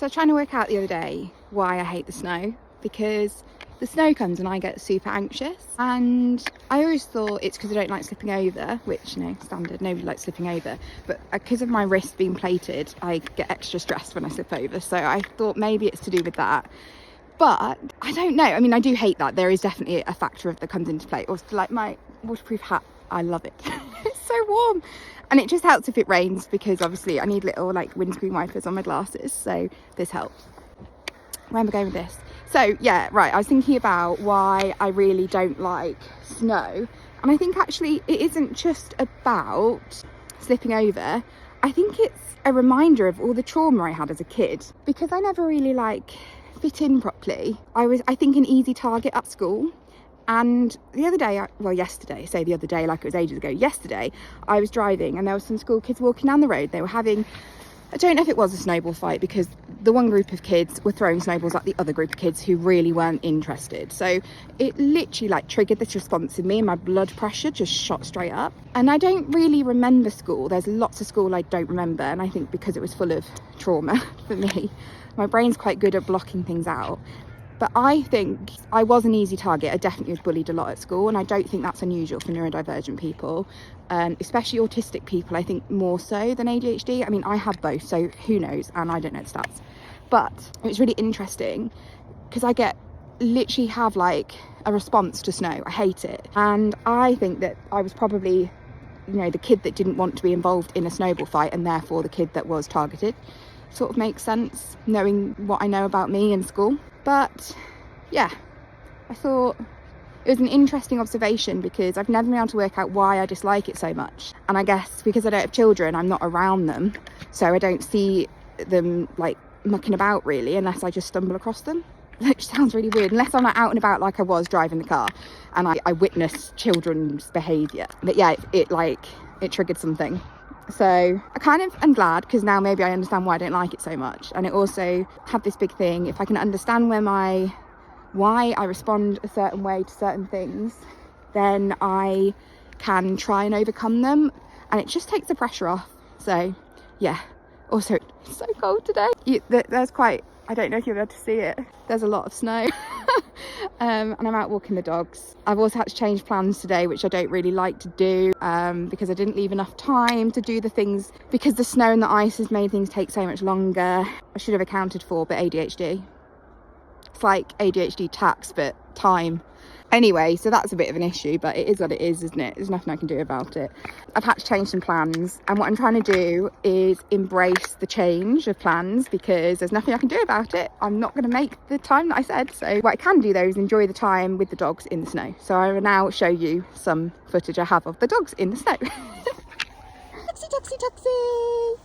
So I was trying to work out the other day why I hate the snow, because the snow comes and I get super anxious, and I always thought it's because I don't like slipping over, which, you know, standard, nobody likes slipping over, but because of my wrist being plated, I get extra stressed when I slip over, so I thought maybe it's to do with that. But I don't know. I mean, I do hate that. There is definitely a factor that comes into play. Also, like my waterproof hat, I love it. It's so warm. And it just helps if it rains, because obviously I need little like windscreen wipers on my glasses. So this helps. Where am I going with this? So yeah, right. I was thinking about why I really don't like snow. And I think actually it isn't just about slipping over. I think it's a reminder of all the trauma I had as a kid, because I never really fit in properly. I was, I think, an easy target at school. And the other day, yesterday, say the other day like it was ages ago, yesterday I was driving and there were some school kids walking down the road. They were having, I don't know if it was a snowball fight, because the one group of kids were throwing snowballs at the other group of kids who really weren't interested. So it literally triggered this response in me, and my blood pressure just shot straight up. And I don't really remember school. There's lots of school I don't remember, and I think because it was full of trauma for me, my brain's quite good at blocking things out. But I think I was an easy target. I definitely was bullied a lot at school, and I don't think that's unusual for neurodivergent people, especially autistic people. I think more so than ADHD. I mean, I have both, so who knows, and I don't know the stats. But it's really interesting because I literally have a response to snow. I hate it. And I think that I was probably, you know, the kid that didn't want to be involved in a snowball fight, and therefore the kid that was targeted. Sort of makes sense, knowing what I know about me in school. But yeah, I thought it was an interesting observation, because I've never been able to work out why I dislike it so much. And I guess because I don't have children, I'm not around them, so I don't see them mucking about really, unless I just stumble across them. Which sounds really weird, unless I'm out and about like I was driving the car and I witness children's behaviour. But yeah, it triggered something. So I kind of am glad, because now maybe I understand why I don't like it so much. And it also had this big thing, if I can understand why I respond a certain way to certain things, then I can try and overcome them, and it just takes the pressure off. So yeah, also it's so cold today. There's quite, I don't know if you'll be able to see it, there's a lot of snow. And I'm out walking the dogs. I've also had to change plans today, which I don't really like to do, because I didn't leave enough time to do the things, because the snow and the ice has made things take so much longer. I should have accounted for, but ADHD. It's like ADHD tax, but time. Anyway, so that's a bit of an issue, but it is what it is, isn't it? There's nothing I can do about it. I've had to change some plans, and what I'm trying to do is embrace the change of plans, because there's nothing I can do about it. I'm not going to make the time that I said. So what I can do though is enjoy the time with the dogs in the snow. So I will now show you some footage I have of the dogs in the snow. Tuxie, tuxie, tuxie!